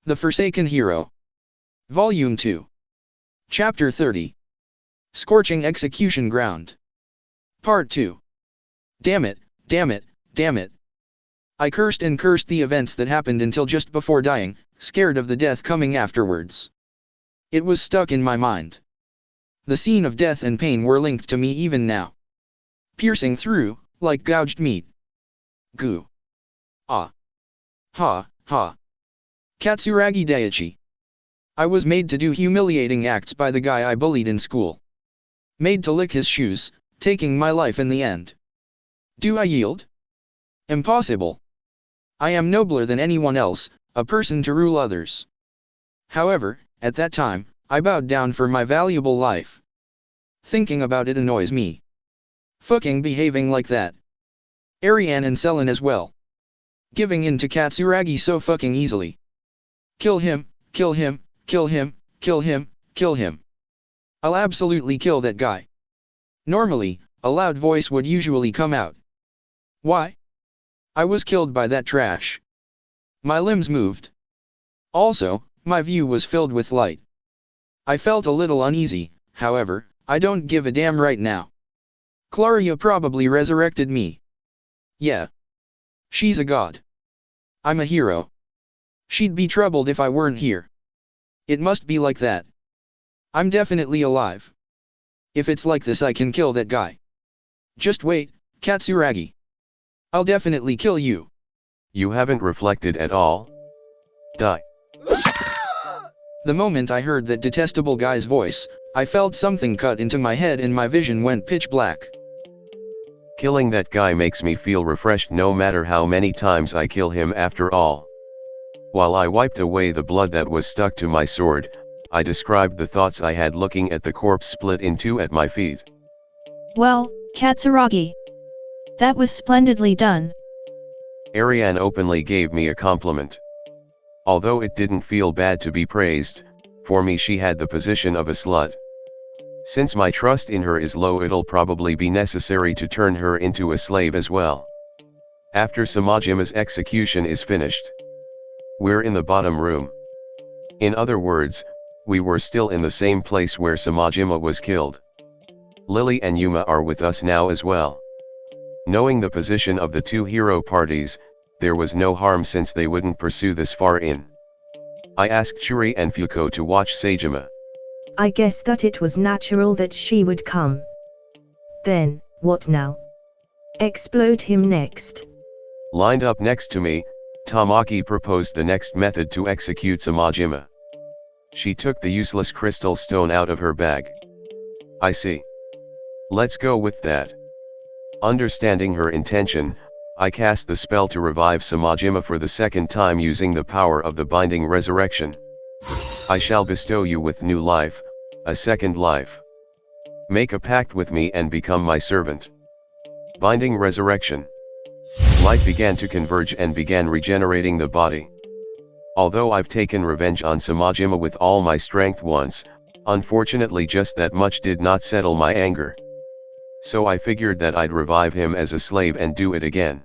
The Forsaken Hero. Volume 2. Chapter 30. Scorching Execution Ground. Part 2. Damn it, damn it, damn it. I cursed and cursed the events that happened until just before dying, scared of the death coming afterwards. It was stuck in my mind. The scene of death and pain were linked to me even now. Piercing through, like gouged meat. Goo. Ah. Ha, ha. Katsuragi Daiichi. I was made to do humiliating acts by the guy I bullied in school. Made to lick his shoes, taking my life in the end. Do I yield? Impossible. I am nobler than anyone else, a person to rule others. However, at that time, I bowed down for my valuable life. Thinking about it annoys me. Fucking behaving like that. Ariane and Selen as well. Giving in to Katsuragi so fucking easily. Kill him, kill him, kill him, kill him, kill him. I'll absolutely kill that guy. Normally, a loud voice would usually come out. Why? I was killed by that trash. My limbs moved. Also, my view was filled with light. I felt a little uneasy, however, I don't give a damn right now. Claria probably resurrected me. Yeah. She's a god. I'm a hero. She'd be troubled if I weren't here. It must be like that. I'm definitely alive. If it's like this I can kill that guy. Just wait, Katsuragi. I'll definitely kill you. You haven't reflected at all? Die. The moment I heard that detestable guy's voice, I felt something cut into my head and my vision went pitch black. Killing that guy makes me feel refreshed no matter how many times I kill him after all. While I wiped away the blood that was stuck to my sword, I described the thoughts I had looking at the corpse split in two at my feet. Well, Katsuragi. That was splendidly done. Ariane openly gave me a compliment. Although it didn't feel bad to be praised, for me she had the position of a slut. Since my trust in her is low, it'll probably be necessary to turn her into a slave as well. After Samajima's execution is finished, we're in the bottom room. In other words, we were still in the same place where Samajima was killed. Lily and Yuma are with us now as well. Knowing the position of the two hero parties, there was no harm since they wouldn't pursue this far in. I asked Churi and Fuko to watch Seijima. I guess that it was natural that she would come. Then, what now? Explode him next. Lined up next to me, Tamaki proposed the next method to execute Samajima. She took the useless crystal stone out of her bag. I see. Let's go with that. Understanding her intention, I cast the spell to revive Samajima for the second time using the power of the binding resurrection. I shall bestow you with new life, a second life. Make a pact with me and become my servant. Binding resurrection. Light began to converge and began regenerating the body. Although I've taken revenge on Samajima with all my strength once, unfortunately just that much did not settle my anger. So I figured that I'd revive him as a slave and do it again.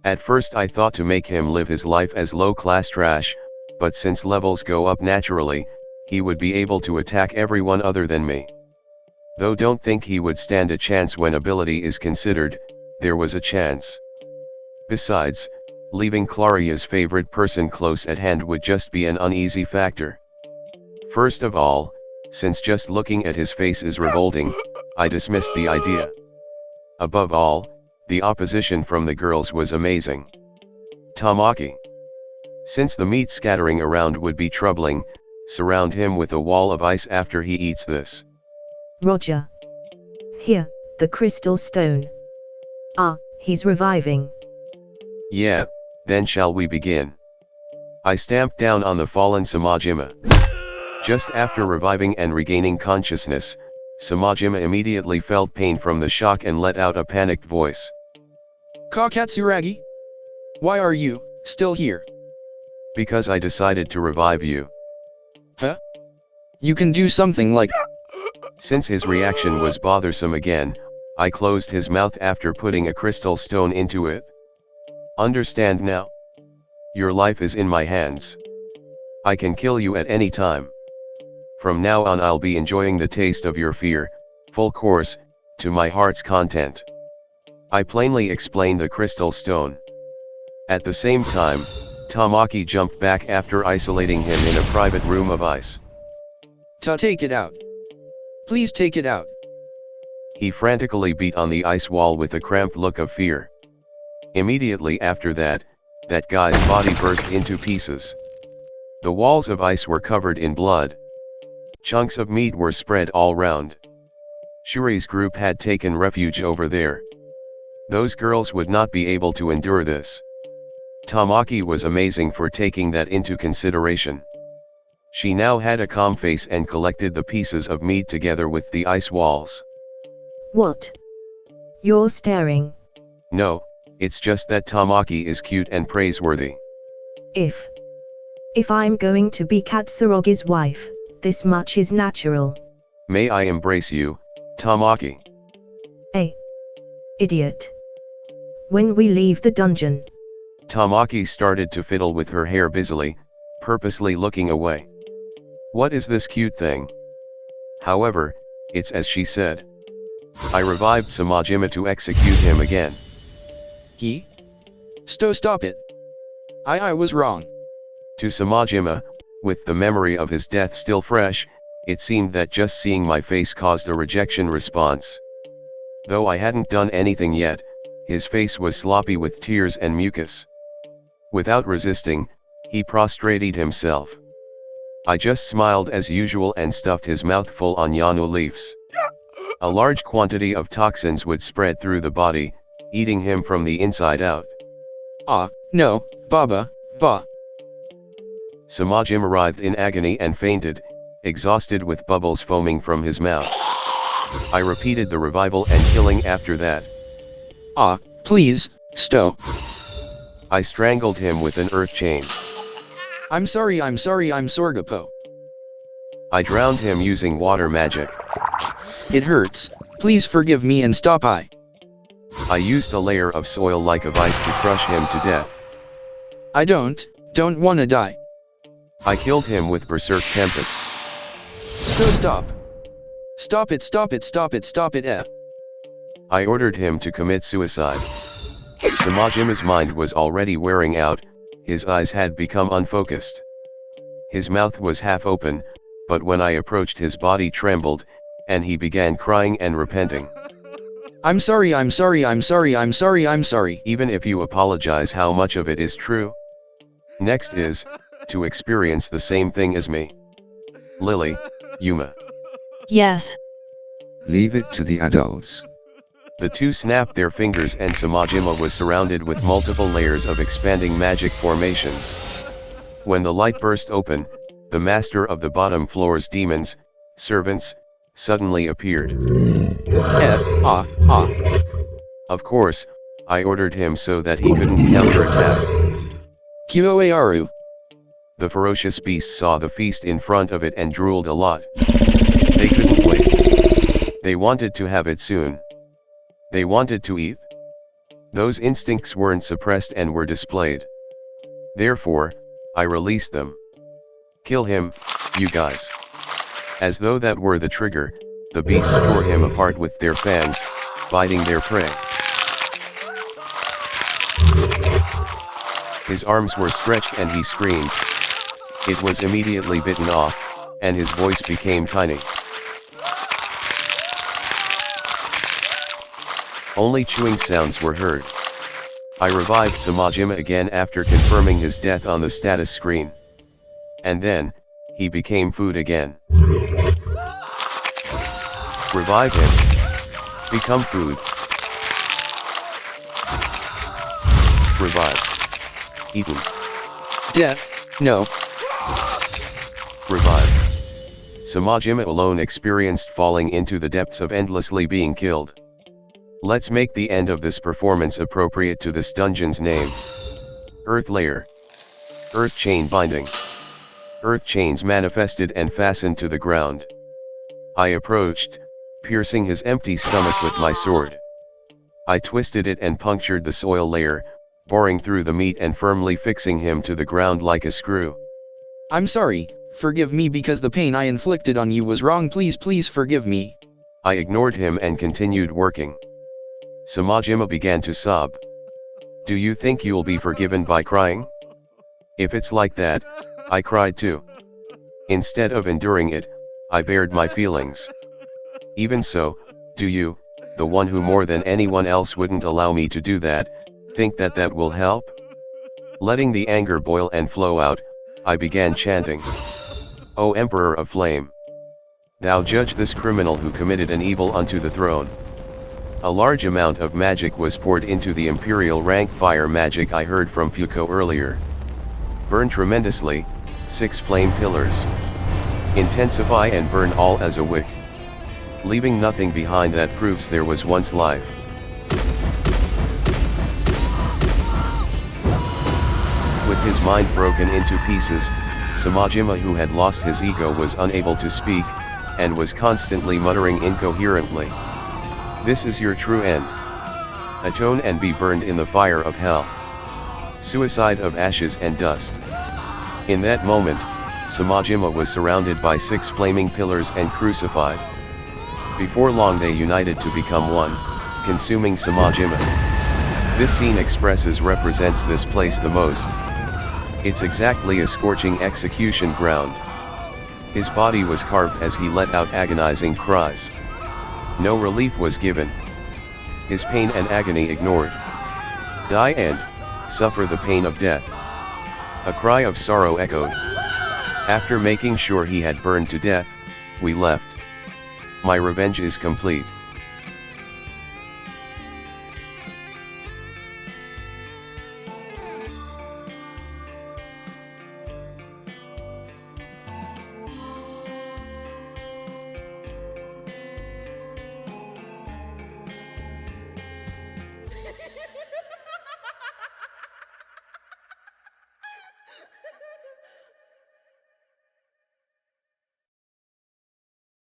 At first I thought to make him live his life as low-class trash, but since levels go up naturally, he would be able to attack everyone other than me. Though don't think he would stand a chance when ability is considered, there was a chance. Besides, leaving Claria's favorite person close at hand would just be an uneasy factor. First of all, since just looking at his face is revolting, I dismissed the idea. Above all, the opposition from the girls was amazing. Tamaki. Since the meat scattering around would be troubling, surround him with a wall of ice after he eats this. Roger. Here, the crystal stone. Ah, he's reviving. Yeah, then shall we begin? I stamped down on the fallen Samajima. Just after reviving and regaining consciousness, Samajima immediately felt pain from the shock and let out a panicked voice. Katsuragi? Why are you still here? Because I decided to revive you. Huh? You can do something like... Since his reaction was bothersome again, I closed his mouth after putting a crystal stone into it. Understand now? Your life is in my hands. I can kill you at any time. From now on I'll be enjoying the taste of your fear, full course, to my heart's content. I plainly explained the crystal stone. At the same time, Tamaki jumped back after isolating him in a private room of ice. Take it out. Please take it out. He frantically beat on the ice wall with a cramped look of fear. Immediately after that, that guy's body burst into pieces. The walls of ice were covered in blood. Chunks of meat were spread all round. Shuri's group had taken refuge over there. Those girls would not be able to endure this. Tamaki was amazing for taking that into consideration. She now had a calm face and collected the pieces of meat together with the ice walls. What? You're staring. No, it's just that Tamaki is cute and praiseworthy. If I'm going to be Katsurogi's wife, this much is natural. May I embrace you, Tamaki? Hey, idiot. When we leave the dungeon. Tamaki started to fiddle with her hair busily, purposely looking away. What is this cute thing? However, it's as she said. I revived Samajima to execute him again. Stop it. I was wrong. To Samajima, with the memory of his death still fresh, it seemed that just seeing my face caused a rejection response. Though I hadn't done anything yet, his face was sloppy with tears and mucus. Without resisting, he prostrated himself. I just smiled as usual and stuffed his mouth full on yano leaves. A large quantity of toxins would spread through the body, eating him from the inside out. No, Baba, Ba. Samajima writhed in agony and fainted, exhausted with bubbles foaming from his mouth. I repeated the revival and killing after that. Please, I strangled him with an earth chain. I'm sorry, Sorgapo. I drowned him using water magic. It hurts, please forgive me and stop. I used a layer of soil like of ice to crush him to death. I don't wanna die. I killed him with Berserk Tempest. Stop it. I ordered him to commit suicide. Samajima's mind was already wearing out, his eyes had become unfocused. His mouth was half open, but when I approached his body trembled, and he began crying and repenting. I'm sorry. Even if you apologize, how much of it is true? Next is, to experience the same thing as me. Lily, Yuma. Yes. Leave it to the adults. The two snapped their fingers and Samajima was surrounded with multiple layers of expanding magic formations. When the light burst open, the master of the bottom floor's demons, servants, suddenly appeared. Of course, I ordered him so that he couldn't counterattack. Kyoaru. The ferocious beast saw the feast in front of it and drooled a lot. They couldn't wait. They wanted to have it soon. They wanted to eat. Those instincts weren't suppressed and were displayed. Therefore, I released them. Kill him, you guys. As though that were the trigger, the beasts tore him apart with their fangs, biting their prey. His arms were stretched and he screamed. It was immediately bitten off, and his voice became tiny. Only chewing sounds were heard. I revived Samajima again after confirming his death on the status screen. And then, he became food again. Revive him. Become food. Revive. Eaten. Death, no. Revive. Samajima alone experienced falling into the depths of endlessly being killed. Let's make the end of this performance appropriate to this dungeon's name. Earth Layer. Earth Chain Binding. Earth chains manifested and fastened to the ground. I approached, piercing his empty stomach with my sword. I twisted it and punctured the soil layer, boring through the meat and firmly fixing him to the ground like a screw. I'm sorry, forgive me because the pain I inflicted on you was wrong. Please forgive me. I ignored him and continued working. Samajima began to sob. Do you think you'll be forgiven by crying? If it's like that, I cried too. Instead of enduring it, I bared my feelings. Even so, do you, the one who more than anyone else wouldn't allow me to do that, think that that will help? Letting the anger boil and flow out, I began chanting. O Emperor of Flame! Thou judge this criminal who committed an evil unto the throne. A large amount of magic was poured into the imperial rank fire magic I heard from Fuko earlier. Burn tremendously, 6 flame pillars. Intensify and burn all as a wick. Leaving nothing behind that proves there was once life. With his mind broken into pieces, Samajima, who had lost his ego, was unable to speak, and was constantly muttering incoherently. This is your true end. Atone and be burned in the fire of hell. Suicide of ashes and dust. In that moment, Samajima was surrounded by 6 flaming pillars and crucified. Before long they united to become one, consuming Samajima. This scene represents this place the most. It's exactly a scorching execution ground. His body was carved as he let out agonizing cries. No relief was given. His pain and agony ignored. Die and suffer the pain of death. A cry of sorrow echoed. After making sure he had burned to death, we left. My revenge is complete.